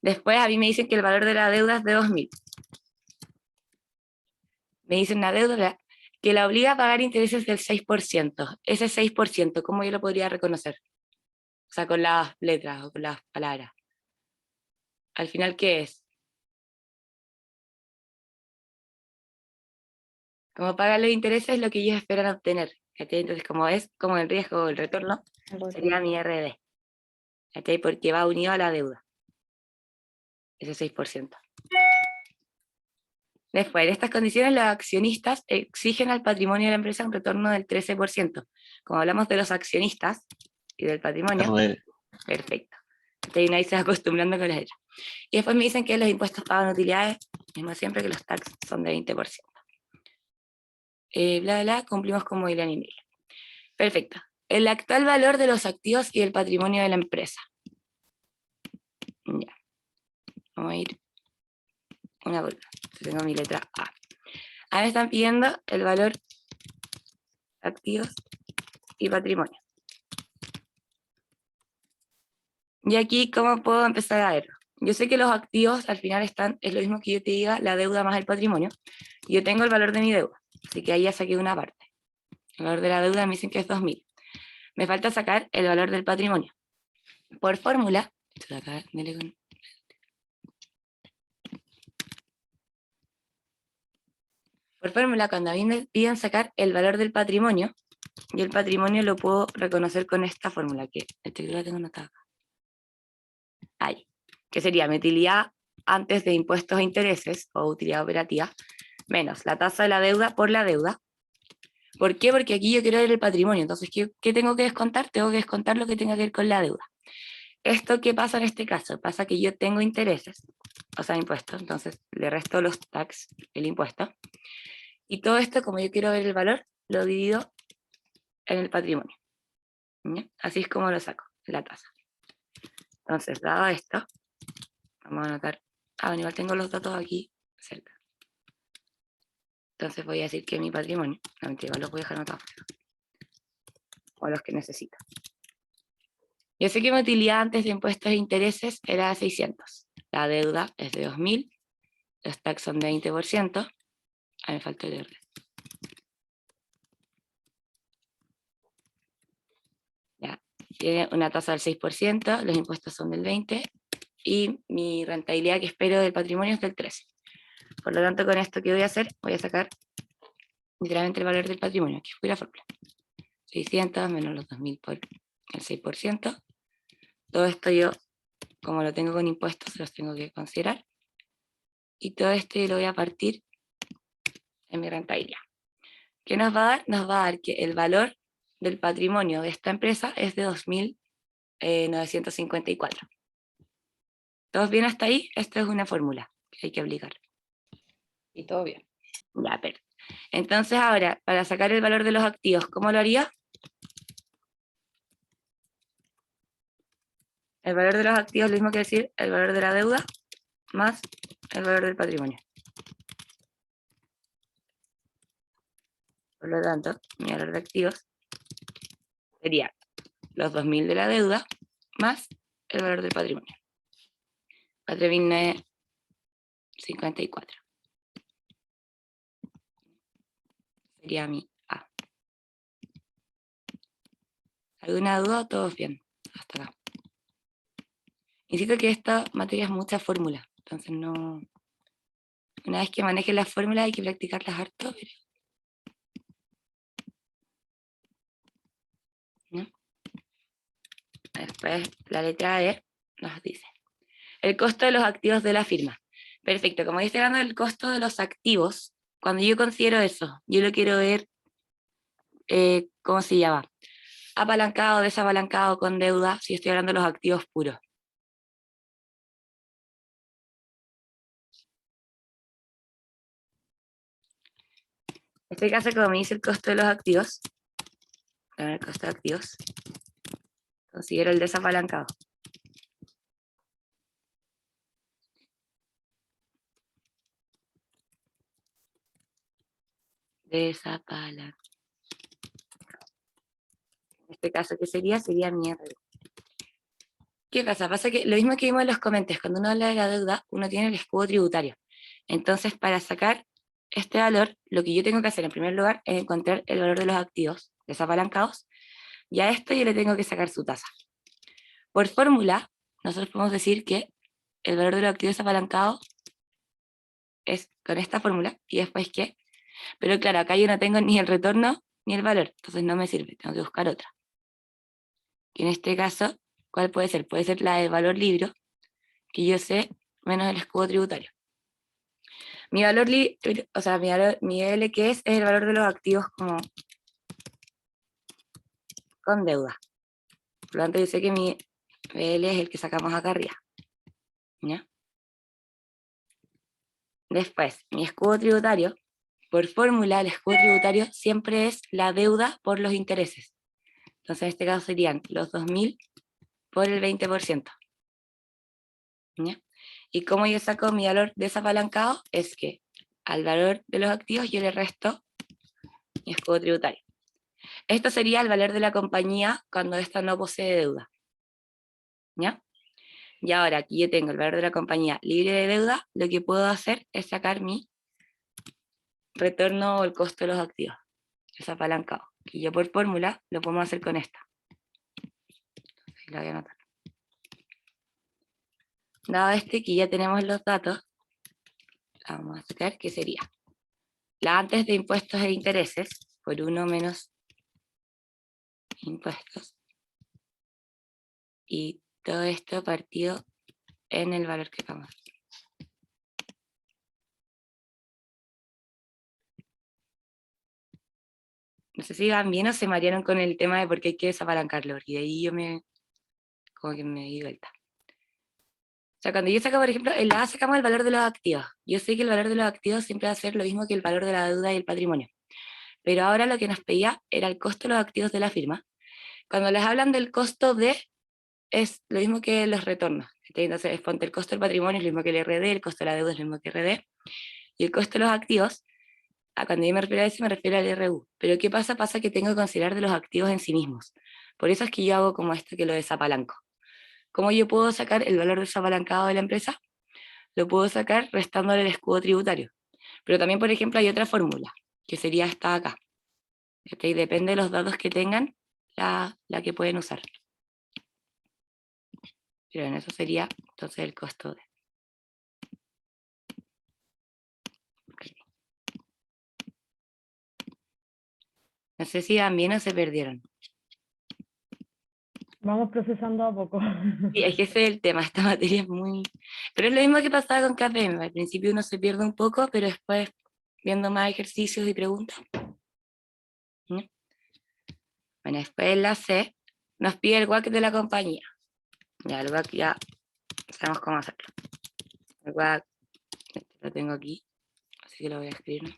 Después a mí me dicen que el valor de la deuda es de 2.000. Me dicen una deuda que la obliga a pagar intereses del 6%. Ese 6%, ¿cómo yo lo podría reconocer? O sea, con las letras o con las palabras. Al final, ¿qué es? Como pagan los intereses, lo que ellos esperan obtener. ¿Cachai? Entonces, como es como el riesgo o el retorno, sería mi RD. ¿Cachai? Porque va unido a la deuda. Ese 6%. Después, en estas condiciones, los accionistas exigen al patrimonio de la empresa un retorno del 13%. Como hablamos de los accionistas y del patrimonio, perfecto. Entonces, ahí se va acostumbrando con las letras. Y después me dicen que los impuestos pagan utilidades, mismo siempre que los tax son de 20%. Bla, bla, cumplimos con Mobiliario y Miller. Perfecto. El actual valor de los activos y el patrimonio de la empresa. Ya. Vamos a ir una por una. Tengo mi letra A. Ahora me están pidiendo el valor activos y patrimonio. Y aquí, ¿cómo puedo empezar a verlo? Yo sé que los activos al final es lo mismo que yo te diga la deuda más el patrimonio. Y yo tengo el valor de mi deuda, así que ahí ya saqué una parte. El valor de la deuda me dicen que es 2.000. Me falta sacar el valor del patrimonio. Por fórmula, cuando a mí me piden sacar el valor del patrimonio, yo el patrimonio lo puedo reconocer con esta fórmula, que la tengo anotada acá. Ahí, que sería mi utilidad antes de impuestos e intereses, o utilidad operativa, menos la tasa de la deuda por la deuda. ¿Por qué? Porque aquí yo quiero ver el patrimonio, entonces, ¿qué tengo que descontar? Tengo que descontar lo que tenga que ver con la deuda. ¿Esto qué pasa en este caso? Pasa que yo tengo intereses, o sea, impuestos, entonces le resto los tax, el impuesto, y todo esto, como yo quiero ver el valor, lo divido en el patrimonio. ¿Ya? Así es como lo saco, la tasa. Entonces, dado esto, vamos a anotar, bueno, igual tengo los datos aquí cerca. Entonces voy a decir que mi patrimonio, no mentira, los voy a dejar anotados, o los que necesito. Yo sé que mi utilidad antes de impuestos e intereses era de 600. La deuda es de 2.000. Los tax son de 20%. Me falta el R. Ya. Tiene una tasa del 6%, los impuestos son del 20%, y mi rentabilidad que espero del patrimonio es del 13%. Por lo tanto, con esto que voy a hacer, voy a sacar literalmente el valor del patrimonio. Aquí fue la fórmula. 600 menos los 2.000 por el 6%. Todo esto yo, como lo tengo con impuestos, los tengo que considerar. Y todo esto yo lo voy a partir en mi rentabilidad. ¿Qué nos va a dar? Nos va a dar que el valor del patrimonio de esta empresa es de 2.954. ¿Todos bien hasta ahí? Esta es una fórmula que hay que aplicar. Y todo bien. Ya, pero Entonces ahora, para sacar el valor de los activos, ¿cómo lo haría? El valor de los activos es lo mismo que decir el valor de la deuda más el valor del patrimonio. Por lo tanto, mi valor de activos sería los 2.000 de la deuda más el valor del patrimonio. 4.954. Sería mi A. ¿Alguna duda? ¿Todos bien? Hasta acá. Insisto que esta materia es mucha fórmula, entonces no... Una vez que manejes las fórmulas hay que practicarlas harto, pero... ¿no? Después la letra E nos dice el costo de los activos de la firma. Perfecto, como yo estoy hablando del costo de los activos, cuando yo considero eso, yo lo quiero ver, ¿cómo se llama? Apalancado, desapalancado, con deuda, si estoy hablando de los activos puros. En este caso, como me dice el costo de los activos, el costo de activos, considero el desapalancado. Desapalancado. En este caso, ¿qué sería? Sería mi RU. ¿Qué pasa? Pasa que lo mismo que vimos en los comentarios, cuando uno habla de la deuda, uno tiene el escudo tributario. Entonces, para sacar este valor, lo que yo tengo que hacer en primer lugar es encontrar el valor de los activos desapalancados, y a esto yo le tengo que sacar su tasa. Por fórmula, nosotros podemos decir que el valor de los activos desapalancados es con esta fórmula, y después ¿qué? Pero claro, acá yo no tengo ni el retorno ni el valor, entonces no me sirve, tengo que buscar otra. Y en este caso, ¿cuál puede ser? Puede ser la del valor libro, que yo sé, menos el escudo tributario. Mi valor libre, o sea, mi L que es el valor de los activos como con deuda. Por lo tanto, yo sé que mi BL es el que sacamos acá arriba. ¿Ya? Después, mi escudo tributario, por fórmula, el escudo tributario siempre es la deuda por los intereses. Entonces, en este caso serían los 2.000 por el 20%. ¿Ya? Y como yo saco mi valor desapalancado, es que al valor de los activos yo le resto mi escudo tributario. Esto sería el valor de la compañía cuando ésta no posee deuda. ¿Ya? Y ahora aquí yo tengo el valor de la compañía libre de deuda, lo que puedo hacer es sacar mi retorno o el costo de los activos, desapalancado, que yo por fórmula lo podemos hacer con esta. Entonces lo voy a anotar. Dado que ya tenemos los datos, la vamos a sacar, que sería la antes de impuestos e intereses, por 1 menos impuestos, y todo esto partido en el valor que vamos. No sé si van bien o se marearon con el tema de por qué hay que desapalancarlo, porque de ahí yo como que me di vuelta. O sea, cuando yo saco, por ejemplo, en la A sacamos el valor de los activos. Yo sé que el valor de los activos siempre va a ser lo mismo que el valor de la deuda y el patrimonio. Pero ahora lo que nos pedía era el costo de los activos de la firma. Cuando les hablan del costo de, es lo mismo que los retornos. Entonces, ponte el costo del patrimonio es lo mismo que el RD, el costo de la deuda es lo mismo que RD, y el costo de los activos, cuando yo me refiero a eso, me refiero al RU. Pero ¿qué pasa? Pasa que tengo que considerar de los activos en sí mismos. Por eso es que yo hago como esto que lo desapalanco. ¿Cómo yo puedo sacar el valor desapalancado de la empresa? Lo puedo sacar restándole el escudo tributario. Pero también, por ejemplo, hay otra fórmula, que sería esta acá. ¿Okay? Depende de los datos que tengan, la que pueden usar. Pero en eso sería entonces el costo de. Okay. No sé si van bien o se perdieron. Vamos procesando a poco. Sí, es que ese es el tema, esta materia es muy... Pero es lo mismo que pasaba con KPM, al principio uno se pierde un poco, pero después, viendo más ejercicios y preguntas. ¿No? Bueno, después en la C, nos pide el WACC de la compañía. Ya, el WACC ya sabemos cómo hacerlo. El WACC, lo tengo aquí, así que lo voy a escribir, ¿no?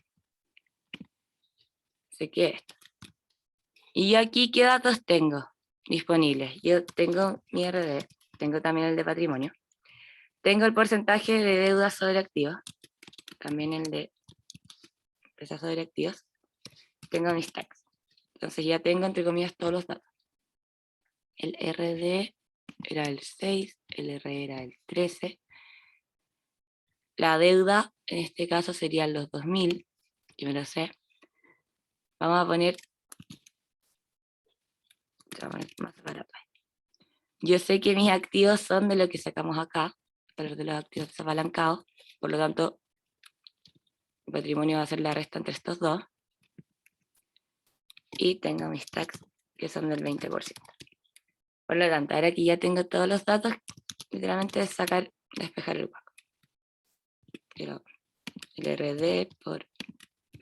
Sé que esto. Y yo aquí, ¿qué datos tengo disponibles? Yo tengo mi RD, tengo también el de patrimonio. Tengo el porcentaje de deuda sobre activos, también el de empresas sobre activos. Tengo mis tags. Entonces ya tengo, entre comillas, todos los datos. El RD era el 6, el RE era el 13. La deuda, en este caso, serían los 2000, que me lo sé. Vamos a poner más barato. Yo sé que mis activos son de lo que sacamos acá, valor de los activos desapalancados, por lo tanto, el patrimonio va a ser la resta entre estos dos. Y tengo mis tags, que son del 20%. Por lo tanto, ahora que ya tengo todos los datos, literalmente es sacar, despejar el hueco. Pero el RD por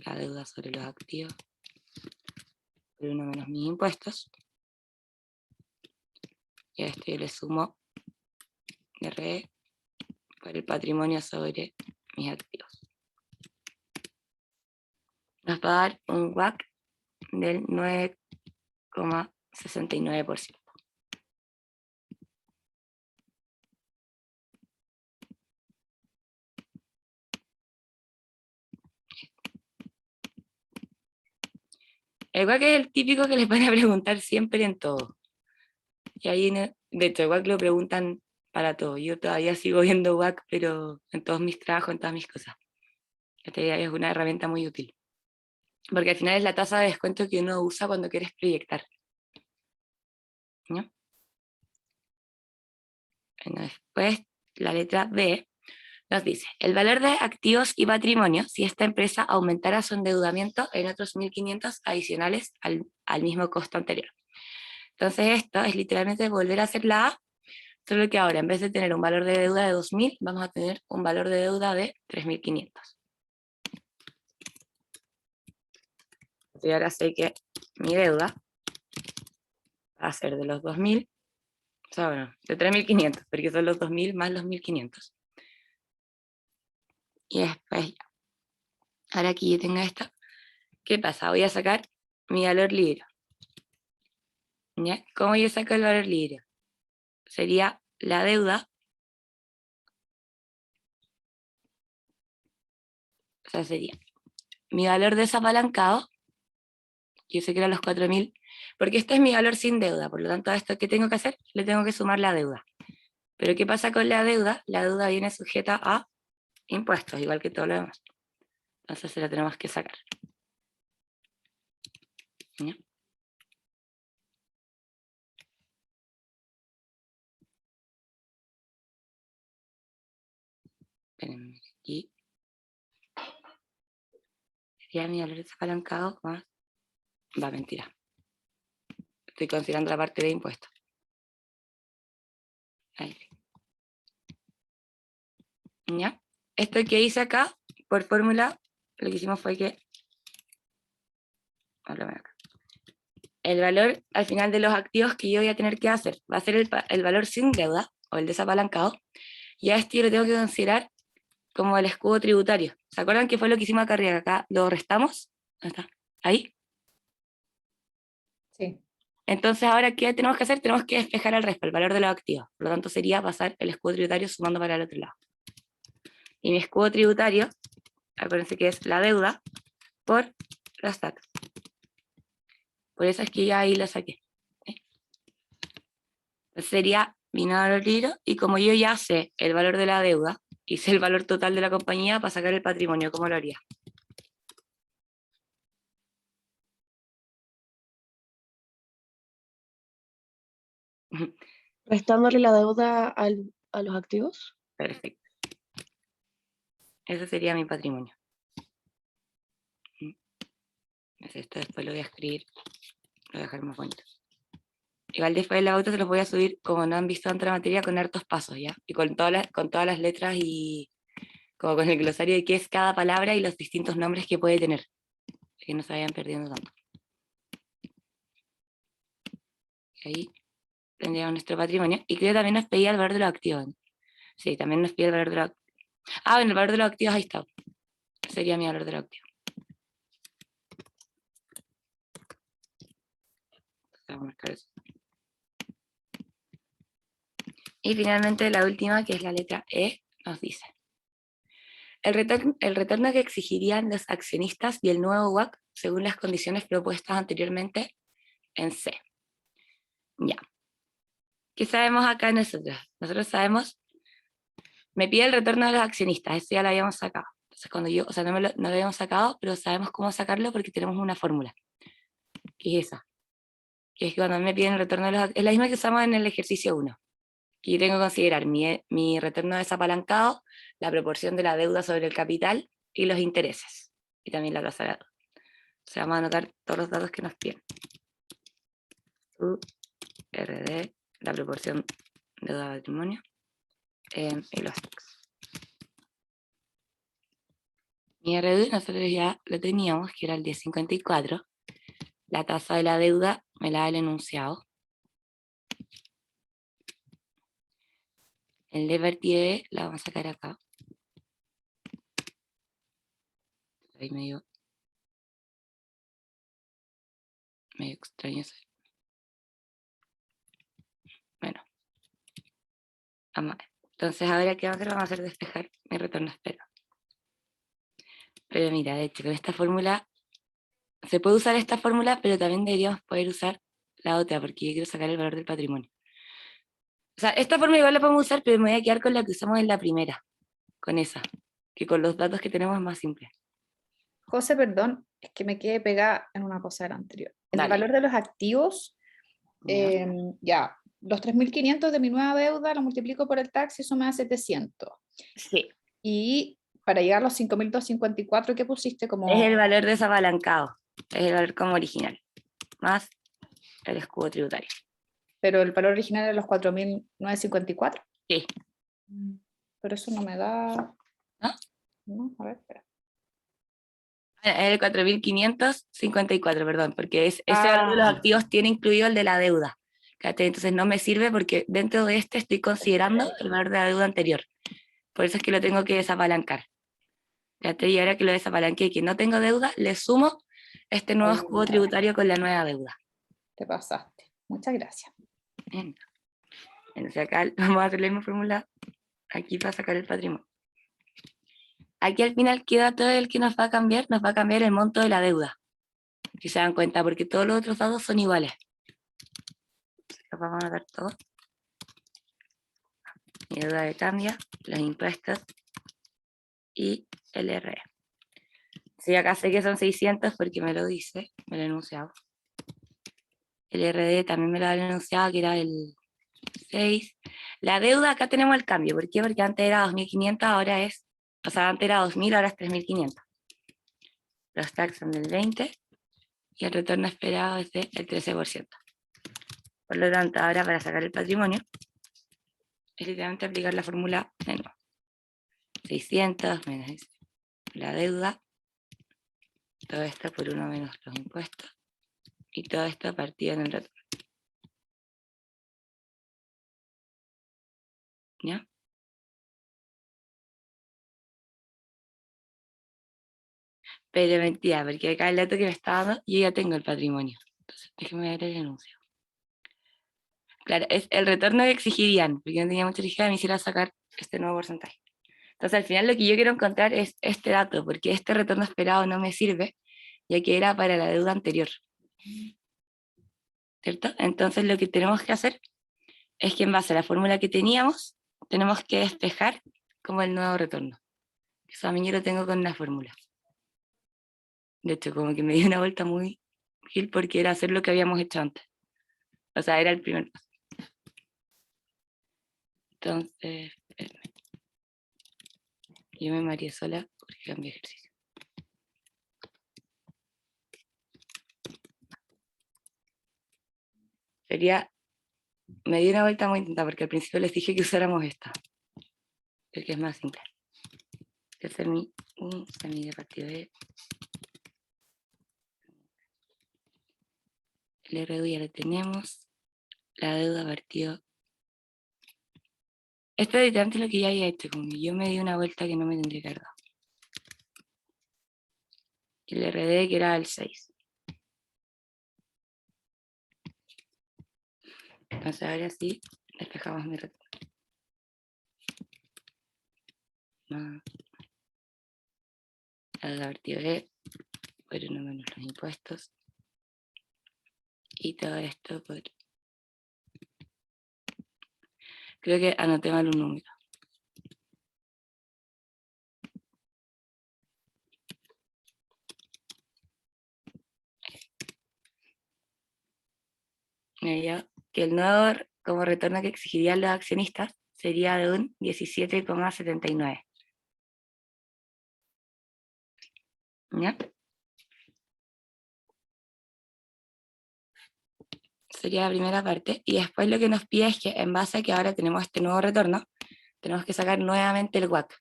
la deuda sobre los activos, por 1 menos mis impuestos. Y a esto yo le sumo RE por el patrimonio sobre mis activos. Nos va a dar un WACC del 9,69%. El WACC es el típico que les van a preguntar siempre en todo. Y ahí, de hecho, el WACC lo preguntan para todo. Yo todavía sigo viendo WACC, pero en todos mis trabajos, en todas mis cosas. Esta es una herramienta muy útil. Porque al final es la tasa de descuento que uno usa cuando quieres proyectar. ¿No? Bueno, después, la letra B nos dice, el valor de activos y patrimonio si esta empresa aumentara su endeudamiento en otros 1.500 adicionales al mismo costo anterior. Entonces esto es literalmente volver a hacer la A, solo que ahora en vez de tener un valor de deuda de 2.000, vamos a tener un valor de deuda de 3.500. Y ahora sé que mi deuda va a ser de los 2.000, o sea, bueno, de 3.500, porque son los 2.000 más los 1.500. Y después ya. Ahora aquí yo tengo esto. ¿Qué pasa? Voy a sacar mi valor libre. ¿Ya? ¿Cómo yo saco el valor libre? Sería la deuda, o sea, sería mi valor desapalancado, yo sé que eran los 4.000, porque este es mi valor sin deuda, por lo tanto a esto que tengo que hacer, le tengo que sumar la deuda. Pero ¿qué pasa con la deuda? La deuda viene sujeta a impuestos, igual que todo lo demás. Entonces se la tenemos que sacar. ¿Ya? Espérenme, aquí sería mi valor desapalancado más... Va, mentira. Estoy considerando la parte de impuestos. Ahí. ¿Ya? Esto que hice acá, por fórmula, lo que hicimos fue que... el valor al final de los activos que yo voy a tener que hacer va a ser el valor sin deuda, o el desapalancado, y a este yo lo tengo que considerar como el escudo tributario. ¿Se acuerdan que fue lo que hicimos acá arriba? Acá lo restamos. ¿Dónde está? Ahí. Sí. Entonces ahora, ¿qué tenemos que hacer? Tenemos que despejar el resto, el valor de los activos. Por lo tanto, sería pasar el escudo tributario sumando para el otro lado. Y mi escudo tributario, acuérdense que es la deuda por los taxes. Por eso es que ya ahí lo saqué. Entonces sería mi valor libre, y como yo ya sé el valor de la deuda, y sé el valor total de la compañía, para sacar el patrimonio, ¿cómo lo haría? Restándole la deuda a los activos. Perfecto. Ese sería mi patrimonio. Esto después lo voy a escribir, lo voy a dejar más bonito. Igual después de la auto se los voy a subir, como no han visto antes la materia, con hartos pasos, ¿ya? Y con todas las letras y como con el glosario de qué es cada palabra y los distintos nombres que puede tener. Para que no se vayan perdiendo tanto. Y ahí tendríamos nuestro patrimonio. Y creo que también nos pedía el valor de los activos. Sí, también nos pide el valor de los activos. Ah, bueno, el valor de los activos ahí está. Sería mi valor de los activos. vamos a marcar eso. Y finalmente la última, que es la letra E, nos dice: el retorno que exigirían los accionistas y el nuevo WACC según las condiciones propuestas anteriormente en C. Ya. ¿Qué sabemos acá nosotros? Nosotros sabemos, me pide el retorno de los accionistas, eso ya lo habíamos sacado. Entonces cuando yo, o sea, no lo habíamos sacado, pero sabemos cómo sacarlo porque tenemos una fórmula, que es esa. Que es que cuando me piden el retorno de los accionistas, es la misma que usamos en el ejercicio 1. Que yo tengo que considerar mi retorno desapalancado, la proporción de la deuda sobre el capital y los intereses. Y también la tasa de la deuda. O sea, vamos a anotar todos los datos que nos piden. RD, la proporción deuda patrimonio, y los tax. Mi RD nosotros ya lo teníamos, que era el 10,54. La tasa de la deuda me la da el enunciado. El de partida la vamos a sacar acá. Ahí medio extraño eso. Bueno. Entonces ahora ¿qué vamos a hacer? Vamos a hacer despejar mi retorno espero. Pero mira, de hecho con esta fórmula, se puede usar esta fórmula, pero también deberíamos poder usar la otra, porque yo quiero sacar el valor del patrimonio. O sea, esta fórmula igual la podemos usar, pero me voy a quedar con la que usamos en la primera, con esa, que con los datos que tenemos es más simple. José, perdón, es que me quedé pegada en una cosa de la anterior. En el Dale. valor de los activos, Ya. ya, los 3.500 de mi nueva deuda lo multiplico por el tax y eso me da 700. Sí, Y para llegar a los 5.254, ¿qué pusiste como? es el valor desapalancado, es el valor como original, más el escudo tributario. Pero el valor original era los 4.954. Sí. Pero eso no me da. ¿No? No, a ver, espera. Es el 4.554, perdón, porque ese valor de los activos tiene incluido el de la deuda. ¿Cachai? Entonces no me sirve porque dentro de este estoy considerando el valor de la deuda anterior. Por eso es que lo tengo que desapalancar. ¿Cachai? Y ahora que lo desapalanqué y que no tengo deuda, le sumo este nuevo escudo tributario con la nueva deuda. Te pasaste. Muchas gracias. Bien. Entonces acá vamos a hacer la misma fórmula aquí para sacar el patrimonio. Aquí al final, ¿qué dato es el que nos va a cambiar? Nos va a cambiar el monto de la deuda. Si se dan cuenta, porque todos los otros datos son iguales. Los vamos a anotar todos. Mi deuda de cambio, los impuestos y el RE. Sí, acá sé que son 600 porque me lo dice, me lo he enunciado. El RD también me lo ha enunciado, que era el 6. La deuda, acá tenemos el cambio. ¿Por qué? Porque antes era 2.500, ahora es, o sea, antes era 2.000, ahora es 3.500. Los tax son del 20 y el retorno esperado es del 13%. Por lo tanto, ahora para sacar el patrimonio, es literalmente aplicar la fórmula de nuevo. 600 menos la deuda, todo esto por 1 menos los impuestos, y todo esto partido en el retorno. ¿Ya? Pero mentira, porque acá el dato que me está dando, yo ya tengo el patrimonio. Entonces, déjenme ver el anuncio. Claro, es el retorno que exigirían, porque no tenía mucha ligereza, me hiciera sacar este nuevo porcentaje. Entonces, al final lo que yo quiero encontrar es este dato, porque este retorno esperado no me sirve, ya que era para la deuda anterior. ¿Cierto? Entonces, lo que tenemos que hacer es que en base a la fórmula que teníamos, tenemos que despejar como el nuevo retorno. Eso a mí yo lo tengo con una fórmula. De hecho, como que me dio una vuelta muy gil porque era hacer lo que habíamos hecho antes. O sea, era el primer paso. Entonces, espérame. Yo me mareé sola porque cambié ejercicio. Sería, me dio una vuelta muy intensa porque al principio les dije que usáramos esta. Porque es más simple. Que hacer mi semi de partido de el RU ya lo tenemos. La deuda partido. Esto es literalmente lo que ya había hecho, como que yo me di una vuelta que no me tendría que haber dado. El RD que era el 6. Entonces ahora sí, despejamos mi retorno. El advertido E por 1 menos los impuestos. Y todo esto por... Creo que anoté mal un número. Me dio que el nuevo como retorno que exigirían los accionistas sería de un 17,79. ¿Ya? Sería la primera parte. Y después lo que nos pide es que en base a que ahora tenemos este nuevo retorno, tenemos que sacar nuevamente el WACC.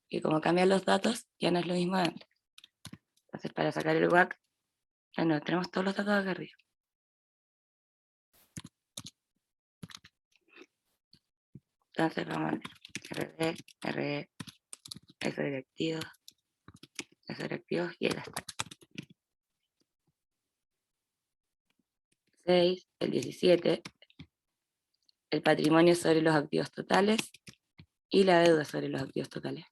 Y como cambian los datos, ya no es lo mismo de antes. Entonces para sacar el WACC, no, tenemos todos los datos acá arriba. Entonces vamos a ver RD, RE, eso directivos y el hasta. 6, el 17, el patrimonio sobre los activos totales y la deuda sobre los activos totales.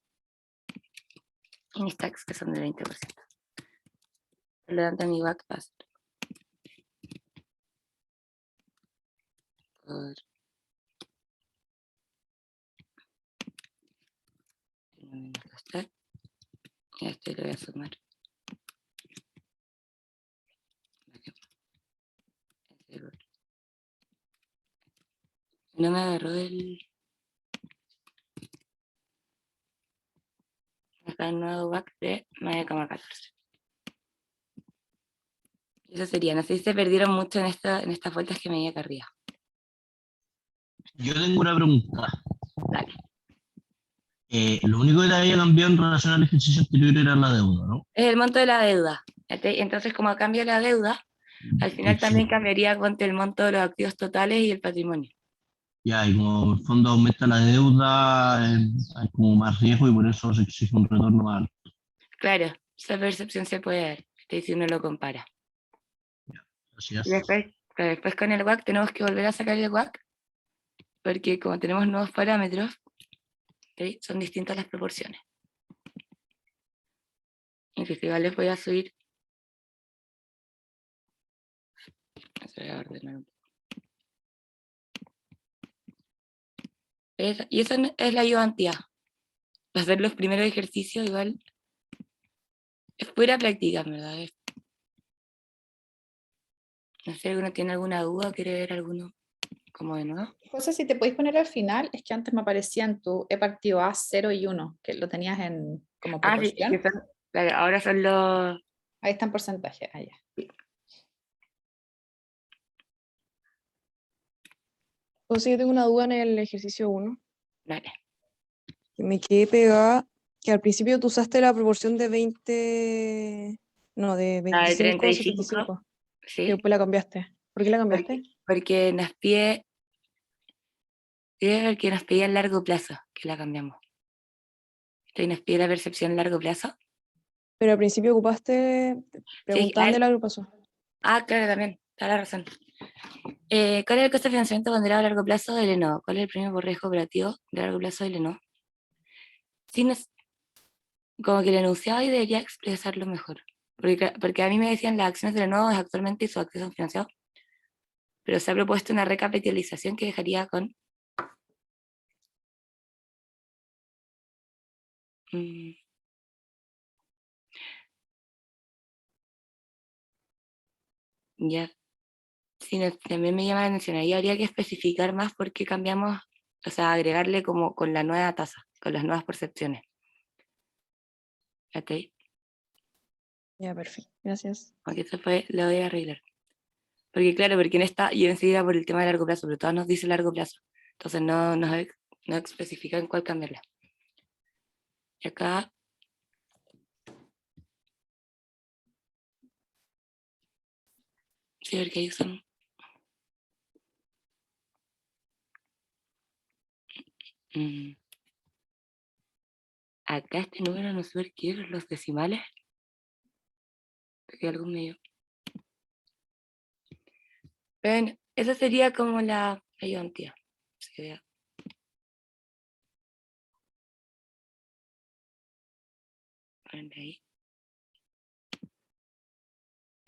Y mis tax que son del 20%. Por lo tanto, mi WACC va a ser por menos los tax, y a esto le voy a sumar. No me agarró el... Acá el nuevo WACC de 9,14. Eso sería, no sé si se perdieron mucho en estas vueltas que me di acá arriba. Yo tengo una pregunta. Dale. Lo único que te había cambiado en relación al ejercicio anterior era la deuda, ¿no? Es el monto de la deuda. Entonces, como cambia la deuda, al final también cambiaría con el monto de los activos totales y el patrimonio. Ya, y como el fondo aumenta la deuda, hay como más riesgo y por eso se exige un retorno más alto. Claro, esa percepción se puede ver, si uno lo compara. Gracias. Y después con el WACC tenemos que volver a sacar el WACC, porque como tenemos nuevos parámetros, ¿okay? Son distintas las proporciones. Y que igual les voy a subir. Voy a ordenar un poco. Y eso es la ayudantía. Hacer los primeros ejercicios igual es pura práctica, en verdad. No sé si alguno tiene alguna duda o quiere ver alguno como de nuevo. José, si te podéis poner al final, es que antes me aparecía en tu he partido A 0 y 1, que lo tenías en como Ah, sí, proporción. claro, ahora son los... Ahí está en porcentaje. Ah, ya. José, yo tengo una duda en el ejercicio 1, Dale. que me quedé pegada, que al principio tú usaste la proporción de 20, no, de La de 25,75, 35, y sí. después la cambiaste. ¿Por qué la cambiaste? Porque nos pide... Porque nos pedía el largo plazo, que la cambiamos. Y nos pide la percepción largo plazo. Pero al principio ocupaste, preguntaban de largo plazo. Ah, claro, también, está la razón. ¿Cuál es el costo de financiamiento ponderado a largo plazo del ENO? ¿Cuál es el premio por riesgo operativo de largo plazo del ENO? Sí, como que el enunciado ahí debería expresarlo mejor. Porque a mí me decían las acciones del ENO es actualmente y sus activos son financiados. Pero se ha propuesto una recapitalización que dejaría con... Ya. Sí, también me llama la atención. Ahí habría que especificar más por qué cambiamos, o sea, agregarle como con la nueva tasa, con las nuevas percepciones. ¿Ok? Ya, perfecto. Gracias. Porque eso lo voy a arreglar. Porque claro, porque en esta yo enseguida por el tema de largo plazo, pero todas nos dice largo plazo. Entonces no especifica en cuál cambiarla. Y acá... Sí, porque ahí son... Acá este número no sé por qué, los decimales. Porque algo medio... Ven, Esa sería como la ayudantía. Así que voy a- ponerle ahí.